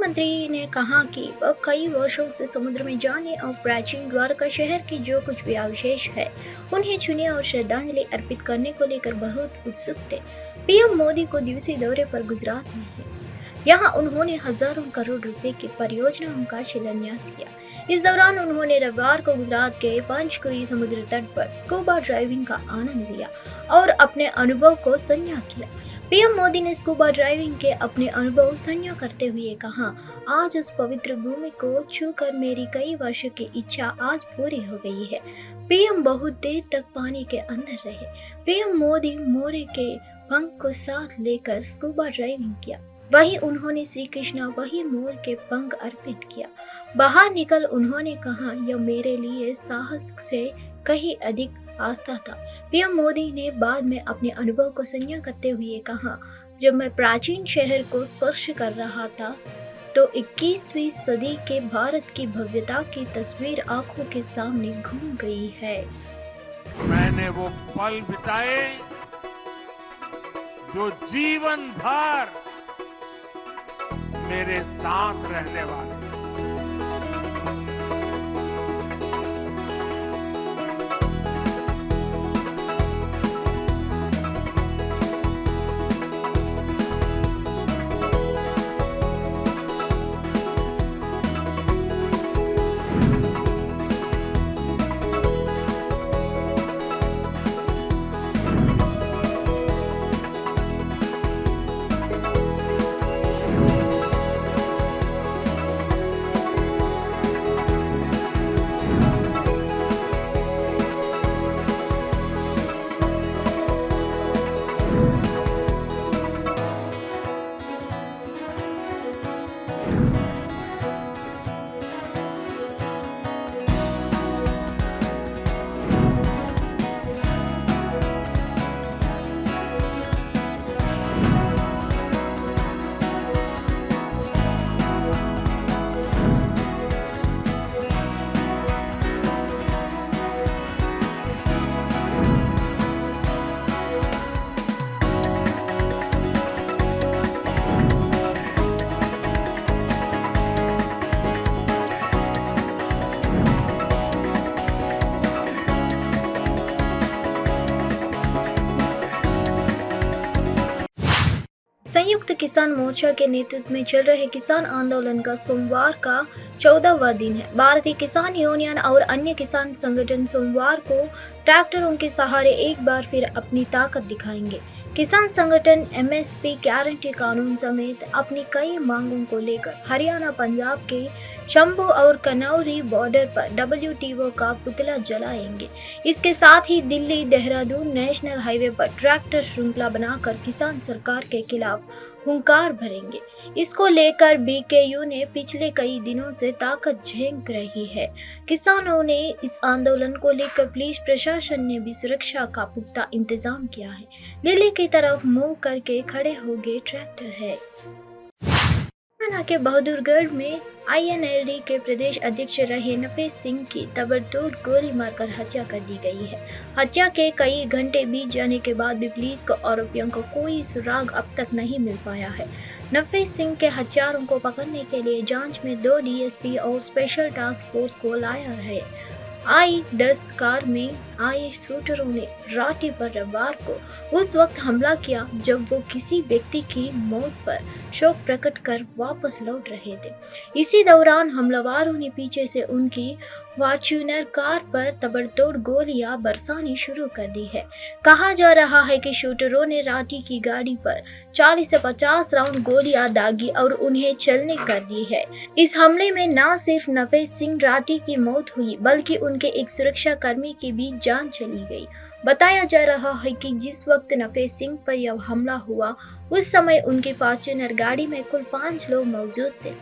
प्रधानमंत्री ने कहा कि वह कई वर्षों से समुद्र में जाने और प्राचीन द्वारका शहर की जो कुछ भी अवशेष है उन्हें छूने और श्रद्धांजलि अर्पित करने को लेकर बहुत उत्सुक थे। पीएम मोदी को दिवसीय दौरे पर गुजरात में है। यहाँ उन्होंने हजारों करोड़ रुपए की परियोजनाओं का शिलान्यास किया। इस दौरान उन्होंने रविवार को गुजरात के पंचकुई समुद्र तट पर स्कूबा ड्राइविंग का आनंद लिया और अपने अनुभव को साझा किया। पीएम मोदी ने स्कूबा ड्राइविंग के अपने अनुभव साझा करते हुए कहा, आज उस पवित्र भूमि को छूकर मेरी कई वर्षों की इच्छा आज पूरी हो गई है। पीएम बहुत देर तक पानी के अंदर रहे। पीएम मोदी मोरे के पंख को साथ लेकर स्कूबा ड्राइविंग किया। वहीं उन्होंने श्री कृष्णा वही मोर के पंख अर्पित किया। बाहर निकल उन्होंने कहा, यह मेरे लिए साहस से कहीं अधिक आस्था था। पीएम मोदी ने बाद में अपने अनुभव को साझा करते हुए कहा, जब मैं प्राचीन शहर को स्पर्श कर रहा था तो 21वीं सदी के भारत की भव्यता की तस्वीर आंखों के सामने घूम गई है। मैंने वो पल बिताए जो जीवन भर मेरे साथ रहने वाले। संयुक्त किसान मोर्चा के नेतृत्व में चल रहे किसान आंदोलन का सोमवार का 14वां दिन है। भारतीय किसान यूनियन और अन्य किसान संगठन सोमवार को ट्रैक्टरों के सहारे एक बार फिर अपनी ताकत दिखाएंगे। किसान संगठन एमएसपी गारंटी कानून समेत अपनी कई मांगों को लेकर हरियाणा पंजाब के शंभू और कनौरी बॉर्डर पर WTO का पुतला जलाएंगे। इसके साथ ही दिल्ली देहरादून नेशनल हाईवे पर ट्रैक्टर श्रृंखला बनाकर किसान सरकार के खिलाफ हुंकार भरेंगे। इसको लेकर बीकेयू ने पिछले कई दिनों से ताकत झोंक रही है। किसानों ने इस आंदोलन को लेकर पुलिस प्रशासन ने भी सुरक्षा का पुख्ता इंतजाम किया है। दिल्ली की तरफ मुंह करके खड़े हो गए ट्रैक्टर है। हरियाणा के बहादुरगढ़ में INLD के प्रदेश अध्यक्ष रहे नफे सिंह की ताबड़तोड़ गोली मारकर हत्या कर दी गई है। हत्या के कई घंटे बीत जाने के बाद भी पुलिस को आरोपियों को कोई सुराग अब तक नहीं मिल पाया है। नफे सिंह के हत्यारों को पकड़ने के लिए जांच में 2 DSP और स्पेशल टास्क फोर्स को लाया है। I-10 कार में आए शूटरों ने राठी पर रविवार को उस वक्त हमला किया जब वो किसी व्यक्ति की मौत पर शोक प्रकट कर वापस लौट रहे थे। इसी दौरान हमलावरों ने पीछे से उनकी फॉर्च्यूनर कार पर ताबड़तोड़ गोलियां बरसानी शुरू कर दी है। कहा जा रहा है कि शूटरों ने राठी की गाड़ी पर 40 से 50 राउंड गोलियां दागी और उन्हें चलने कर दी है। इस हमले में न सिर्फ नफे सिंह राठी की मौत हुई बल्कि उनके एक सुरक्षा कर्मी की भी जान चली गई। बताया जा रहा है कि जिस वक्त नफे सिंह पर यह हमला हुआ उस समय उनकी फॉर्च्यूनर गाड़ी में कुल 5 लोग मौजूद थे।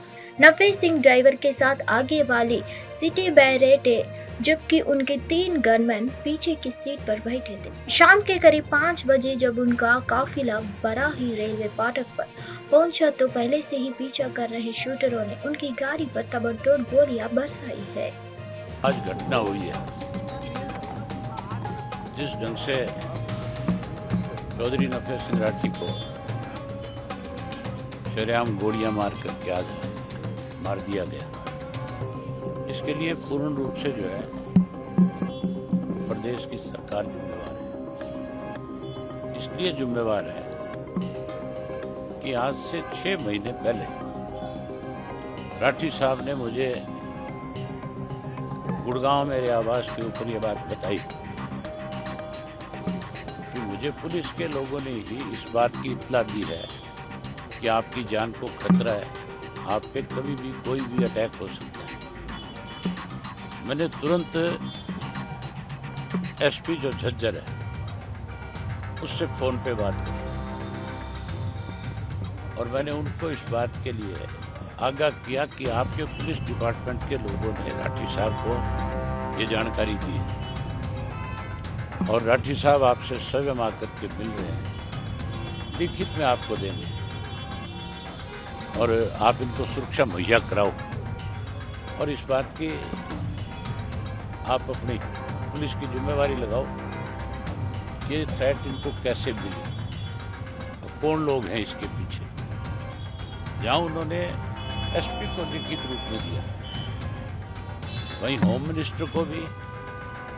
नफे सिंह ड्राइवर के साथ आगे वाली सीटें बैठे जबकि उनके 3 गनमैन पीछे की सीट पर बैठे थे। शाम के करीब 5 बजे जब उनका काफिला बराही रेलवे फाटक पर पहुंचा तो पहले से ही पीछा कर रहे शूटरों ने उनकी गाड़ी पर ताबड़तोड़ गोलियां बरसाई है। आज घटना हुई है, जिस ढंग से चौधरी नफे सिंह राठी को शरेआम गोलियां मार करके आज मार दिया गया। इसके लिए पूर्ण रूप से जो है प्रदेश की सरकार जिम्मेवार है। इसलिए जिम्मेवार है कि आज से 6 महीने पहले राठी साहब ने मुझे गुड़गांव मेरे आवास के ऊपर ये बात बताई कि मुझे पुलिस के लोगों ने ही इस बात की इत्तला दी है कि आपकी जान को खतरा है, आप पे कभी भी कोई भी अटैक हो सकता है। मैंने तुरंत एसपी जो झज्जर है उससे फोन पे बात की और मैंने उनको इस बात के लिए आगाह किया कि आपके पुलिस डिपार्टमेंट के लोगों ने राठी साहब को ये जानकारी दी और राठी साहब आपसे स्वयं आकर के मिल रहे हैं, लिखित में आपको देंगे और आप इनको सुरक्षा मुहैया कराओ और इस बात की आप अपनी पुलिस की जिम्मेवारी लगाओ। ये थ्रेट इनको कैसे मिली, कौन लोग हैं इसके पीछे। जहाँ उन्होंने एसपी को लिखित रूप में दिया, वहीं होम मिनिस्टर को भी,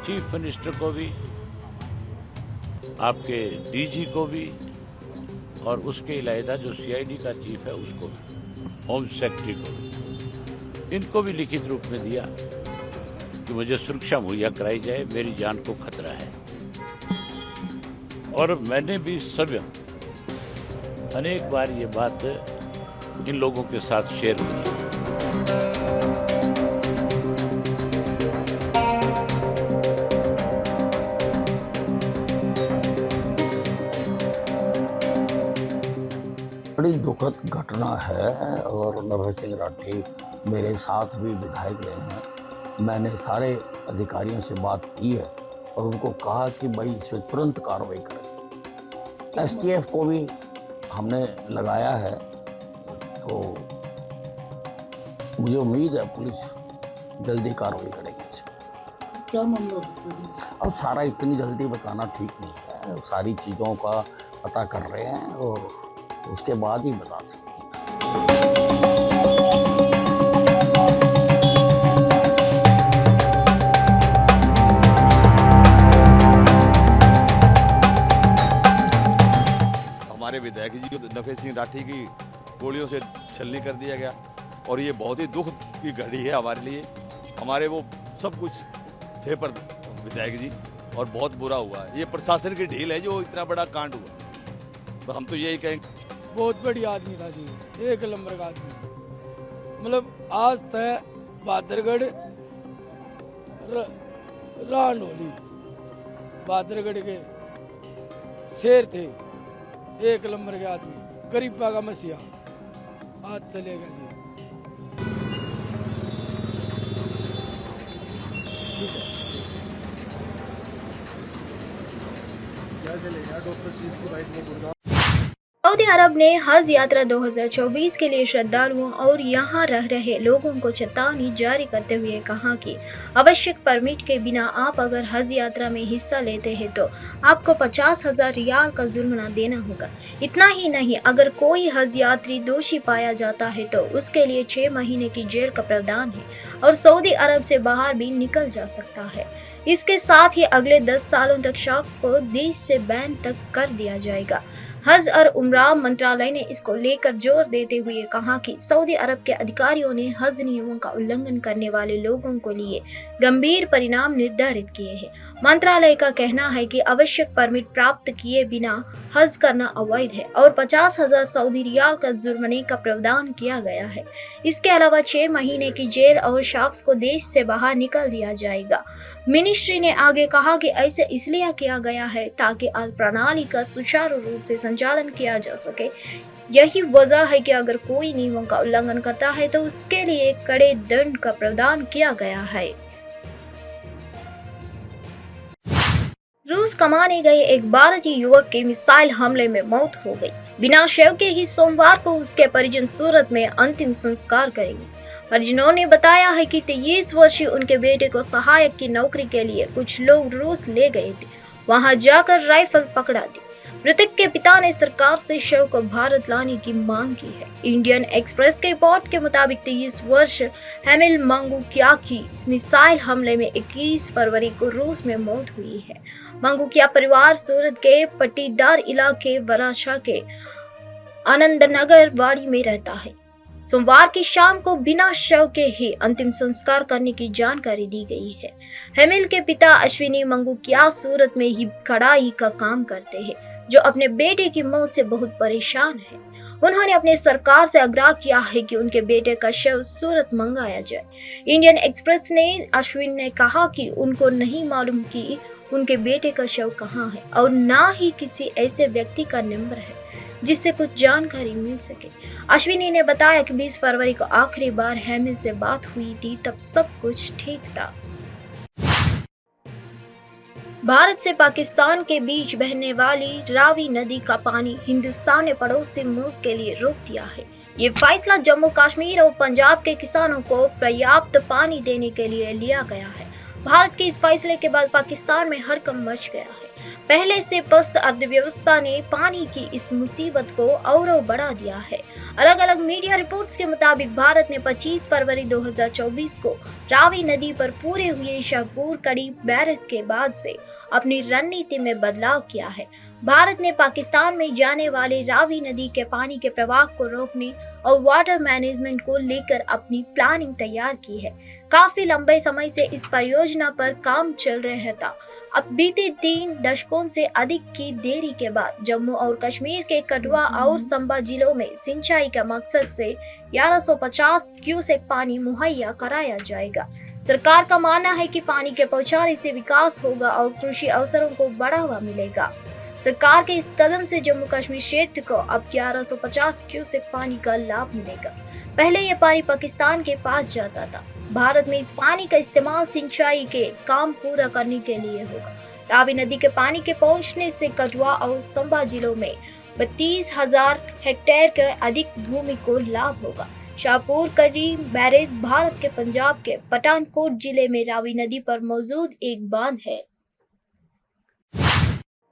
चीफ मिनिस्टर को भी, आपके डीजी को भी और उसके इलावा जो सीआईडी का चीफ है उसको भी, होम सेक्रेटरी को भी, इनको भी लिखित रूप में दिया कि मुझे सुरक्षा मुहैया कराई जाए, मेरी जान को खतरा है। और मैंने भी स्वयं अनेक बार ये बात इन लोगों के साथ शेयर की। बड़ी दुखद घटना है और नभय सिंह राठी मेरे साथ भी विधायक रहे हैं। मैंने सारे अधिकारियों से बात की है और उनको कहा कि भाई इस पर तुरंत कार्रवाई करें। एसटीएफ को भी हमने लगाया है, तो मुझे उम्मीद है पुलिस जल्दी कार्रवाई करेगी। क्या मामला? अब सारा इतनी जल्दी बताना ठीक नहीं है, सारी चीज़ों का पता कर रहे हैं और उसके बाद ही बता सकते हैं। हमारे विधायक जी को नफे सिंह राठी की गोलियों से छलनी कर दिया गया और ये बहुत ही दुख की घड़ी है हमारे लिए। हमारे वो सब कुछ थे पर विधायक जी और बहुत बुरा हुआ है। ये प्रशासन की ढील है जो इतना बड़ा कांड हुआ। तो हम तो यही कहेंगे, बहुत बढ़िया आदमी था जी, एक नंबर का आदमी। मतलब आज तक बहादुरगढ़ रानोली बहादुरगढ़ के शेर थे, एक नंबर के आदमी, गरीबा का मसीहा। आज चलेगा जी। क्या चलेगा, डॉक्टर चीफ की बाइक में गुड़गांव। सऊदी अरब ने हज यात्रा 2024 के लिए श्रद्धालुओं और यहां रह रहे लोगों को चेतावनी जारी करते हुए कहा कि आवश्यक परमिट के बिना आप अगर हज यात्रा में हिस्सा लेते हैं तो आपको 50,000 रियाल का जुर्माना देना होगा। इतना ही नहीं, अगर कोई हज यात्री दोषी पाया जाता है तो उसके लिए 6 महीने की जेल का प्रावधान है और सऊदी अरब से बाहर भी निकल जा सकता है। इसके साथ ही अगले 10 सालों तक शख्स को देश से बैन तक कर दिया जाएगा। हज और उम्रा मंत्रालय ने इसको लेकर जोर देते हुए कहा कि सऊदी अरब के अधिकारियों ने हज नियमों का उल्लंघन करने वाले लोगों को लिए गंभीर परिणाम निर्धारित किए हैं। मंत्रालय का कहना है कि आवश्यक परमिट प्राप्त किए बिना हज करना अवैध है और 50,000 सऊदी रियाल का जुर्माने का प्रावधान किया गया है। इसके अलावा 6 महीने की जेल और शख्स को देश से बाहर निकल दिया जाएगा। मिनिस्ट्री ने आगे कहा कि ऐसे इसलिए किया गया है ताकि प्रणाली का सुचारू रूप से संचालन किया जा सके। यही वजह है कि अगर कोई नियमों का उल्लंघन करता है तो उसके लिए कड़े दंड का प्रावधान किया गया है। रूस कमाने गए एक भारतीय युवक की मिसाइल हमले में मौत हो गई। बिना शव के ही सोमवार को उसके परिजन सूरत में अंतिम संस्कार करेंगे। परिजनों ने बताया है कि 23 वर्षीय उनके बेटे को सहायक की नौकरी के लिए कुछ लोग रूस ले गए थे। वहां जाकर राइफल पकड़ा दी। मृतक के पिता ने सरकार से शव को भारत लाने की मांग की है। इंडियन एक्सप्रेस के रिपोर्ट के मुताबिक 23 वर्ष हेमिल मंगूकिया की मिसाइल हमले में 21 फरवरी को रूस में मौत हुई है। मंगूकिया परिवार सूरत के पट्टीदार इलाके वराछा के आनंदनगर वाड़ी में रहता है। सोमवार की शाम को बिना शव के ही अंतिम संस्कार करने की जानकारी दी गई है। हेमिल के पिता अश्विनी मंगूकिया सूरत में ही कढ़ाई का काम करते हैं, जो अपने बेटे की मौत से बहुत परेशान है। उन्होंने अपने सरकार से आग्रह किया है कि उनके बेटे का शव सूरत मंगाया जाए। इंडियन एक्सप्रेस ने अश्विन ने कहा कि उनको नहीं मालूम कि उनके बेटे का शव कहाँ है और ना ही किसी ऐसे व्यक्ति का नंबर है जिससे कुछ जानकारी मिल सके। अश्विनी ने बताया कि 20 फरवरी को आखिरी बार हेमिल से बात हुई थी, तब सब कुछ ठीक था। भारत से पाकिस्तान के बीच बहने वाली रावी नदी का पानी हिंदुस्तान ने पड़ोसी मुल्क के लिए रोक दिया है। ये फैसला जम्मू कश्मीर और पंजाब के किसानों को पर्याप्त पानी देने के लिए लिया गया है। भारत के इस फैसले के बाद पाकिस्तान में हड़कंप मच गया है। पहले से पस्त अर्थव्यवस्था ने पानी की इस मुसीबत को और बढ़ा दिया है। अलग अलग मीडिया रिपोर्ट्स के मुताबिक भारत ने 25 फरवरी 2024 को रावी नदी पर पूरे हुए शाहपुर कड़ी बैरेज के बाद से अपनी रणनीति में बदलाव किया है। भारत ने पाकिस्तान में जाने वाले रावी नदी के पानी के प्रवाह को रोकने और वाटर मैनेजमेंट को लेकर अपनी प्लानिंग तैयार की है। काफी लंबे समय से इस परियोजना पर काम चल रहा था। अब बीते 3 दशकों से अधिक की देरी के बाद जम्मू और कश्मीर के कठुआ और संबा जिलों में सिंचाई के मकसद से 1150 क्यूसेक पानी मुहैया कराया जाएगा। सरकार का मानना है कि पानी के पहुंचाने से विकास होगा और कृषि अवसरों को बढ़ावा मिलेगा। सरकार के इस कदम से जम्मू कश्मीर क्षेत्र को अब 1150 क्यूसेक पानी का लाभ मिलेगा। पहले यह पानी पाकिस्तान के पास जाता था। भारत में इस पानी का इस्तेमाल सिंचाई के काम पूरा करने के लिए होगा। रावी नदी के पानी के पहुंचने से कठुआ और संबा जिलों में 32,000 हेक्टेयर के अधिक भूमि को लाभ होगा। शाहपुर कड़ी बैरेज भारत के पंजाब के पठानकोट जिले में रावी नदी पर मौजूद एक बांध है।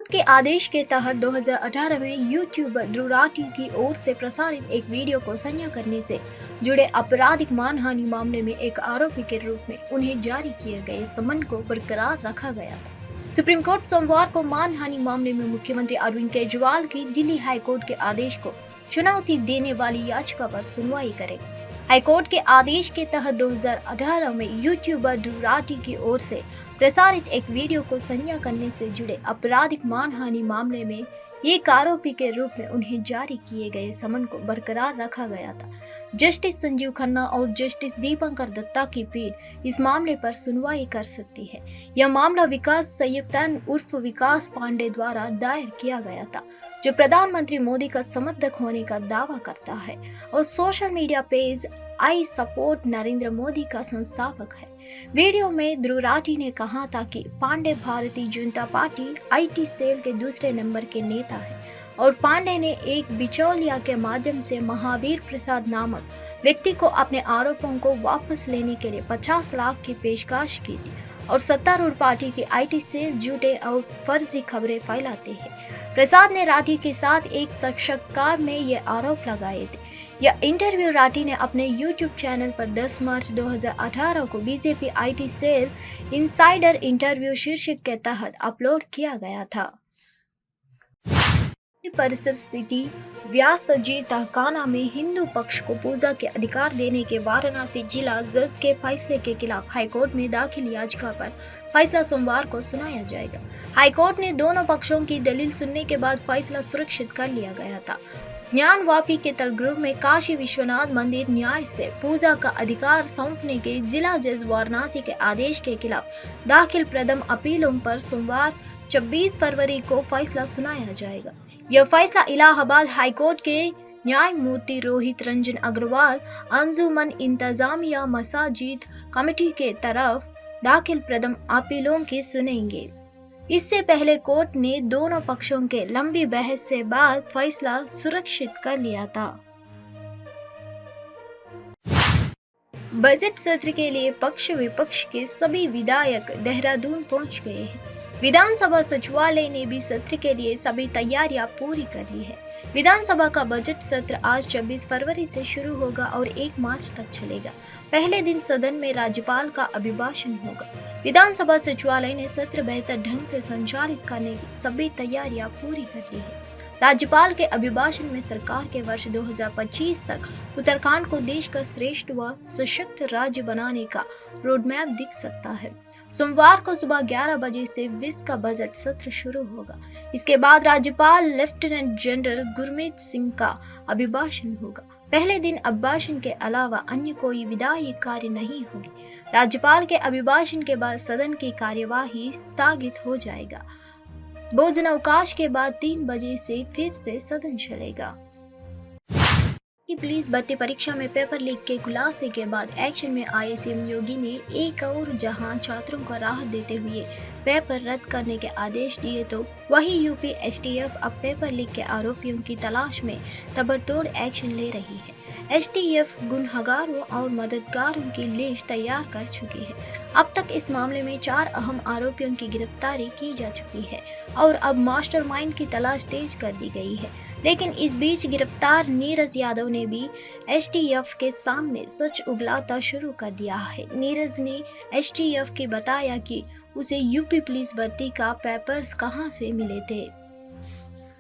के आदेश के तहत 2018 में यूट्यूबर ध्रुव राठी की ओर से प्रसारित एक वीडियो को साझा करने से जुड़े आपराधिक मानहानि मामले में एक आरोपी के रूप में उन्हें जारी किए गए समन को बरकरार रखा गया था। सुप्रीम कोर्ट सोमवार को मानहानि मामले में मुख्यमंत्री अरविंद केजरीवाल की दिल्ली हाईकोर्ट के आदेश को चुनौती देने वाली याचिका पर सुनवाई करेगा। हाईकोर्ट के आदेश के तहत 2018 में यूट्यूबर ध्रुव राठी की ओर से प्रसारित एक वीडियो को साझा करने से जुड़े आपराधिक मानहानि मामले में एक आरोपी के रूप में उन्हें जारी किए गए समन को बरकरार रखा गया था। जस्टिस संजीव खन्ना और जस्टिस दीपंकर दत्ता की पीठ इस मामले पर सुनवाई कर सकती है। यह मामला विकास संयुक्तन उर्फ विकास पांडे द्वारा दायर किया गया था, जो प्रधानमंत्री मोदी का समर्थक होने का दावा करता है और social media page I support Narendra Modi का संस्थापक है। वीडियो में ध्रुव राठी ने कहा था कि Pandey Bharatiya Janata party IT cell के दूसरे नंबर के नेता है और पांडे ने एक बिचौलिया के माध्यम से महावीर प्रसाद नामक व्यक्ति को अपने आरोपों को वापस लेने के लिए 50 लाख की पेशकश की थी और सत्तारूढ़ पार्टी की आईटी सेल झूठे और फर्जी खबरें फैलाते हैं। प्रसाद ने राठी के साथ एक साक्षात्कार में ये आरोप लगाए थे। यह इंटरव्यू राठी ने अपने YouTube चैनल पर 10 मार्च 2018 को BJP IT cell insider interview शीर्षक के तहत अपलोड किया गया था। परिसर स्थिति व्यासजी तहखाना में हिंदू पक्ष को पूजा के अधिकार देने के वाराणसी जिला जज के फैसले के खिलाफ हाईकोर्ट में दाखिल याचिका पर फैसला सोमवार को सुनाया जाएगा। हाईकोर्ट ने दोनों पक्षों की दलील सुनने के बाद फैसला सुरक्षित कर लिया गया था। ज्ञान वापी के तलगृह में काशी विश्वनाथ मंदिर न्याय से पूजा का अधिकार सौंपने के जिला जज वाराणसी के आदेश के खिलाफ दाखिल प्रथम अपीलों पर सोमवार 26 फरवरी को फैसला सुनाया जाएगा। यह फैसला इलाहाबाद हाईकोर्ट के न्यायमूर्ति रोहित रंजन अग्रवाल अंजुमन इंतजामिया मसाजिद कमेटी के तरफ दाखिल प्रथम अपीलों की सुनेंगे। इससे पहले कोर्ट ने दोनों पक्षों के लंबी बहस से बाद फैसला सुरक्षित कर लिया था। बजट सत्र के लिए पक्ष विपक्ष के सभी विधायक देहरादून पहुंच गए हैं। विधानसभा सचिवालय ने भी सत्र के लिए सभी तैयारियां पूरी कर ली है। विधानसभा का बजट सत्र आज 26 फरवरी से शुरू होगा और 1 मार्च तक चलेगा। पहले दिन सदन में राज्यपाल का अभिभाषण होगा। विधानसभा सचिवालय ने सत्र बेहतर ढंग से संचालित करने की सभी तैयारियां पूरी कर ली है। राज्यपाल के अभिभाषण में सरकार के वर्ष 2025 तक उत्तराखंड को देश का श्रेष्ठ व सशक्त राज्य बनाने का रोडमैप दिख सकता है। सोमवार को सुबह 11 बजे से 20 का बजट सत्र शुरू होगा। इसके बाद राज्यपाल लेफ्टिनेंट जनरल गुरमीत सिंह का अभिभाषण होगा। पहले दिन अभिभाषण के अलावा अन्य कोई विधायी कार्य नहीं होगी। राज्यपाल के अभिभाषण के बाद सदन की कार्यवाही स्थगित हो जाएगा। भोजन अवकाश के बाद 3 बजे से फिर से सदन चलेगा। पुलिस भर्ती परीक्षा में पेपर लीक के खुलासे के बाद एक्शन में आए सीएम योगी ने एक और जहां छात्रों को राहत देते हुए पेपर रद्द करने के आदेश दिए, तो वहीं यूपी एसटीएफ अब पेपर लीक के आरोपियों की तलाश में ताबड़तोड़ एक्शन ले रही है। एसटीएफ गुनहगारों और मददगारों की लिस्ट तैयार कर चुकी है। अब तक इस मामले में 4 अहम आरोपियों की गिरफ्तारी की जा चुकी है और अब मास्टरमाइंड की तलाश तेज कर दी गई है। लेकिन इस बीच गिरफ्तार नीरज यादव ने भी एसटीएफ के सामने सच उगलाता शुरू कर दिया है। नीरज ने एसटीएफ की बताया कि उसे यूपी पुलिस भर्ती का पेपर्स कहां से मिले थे।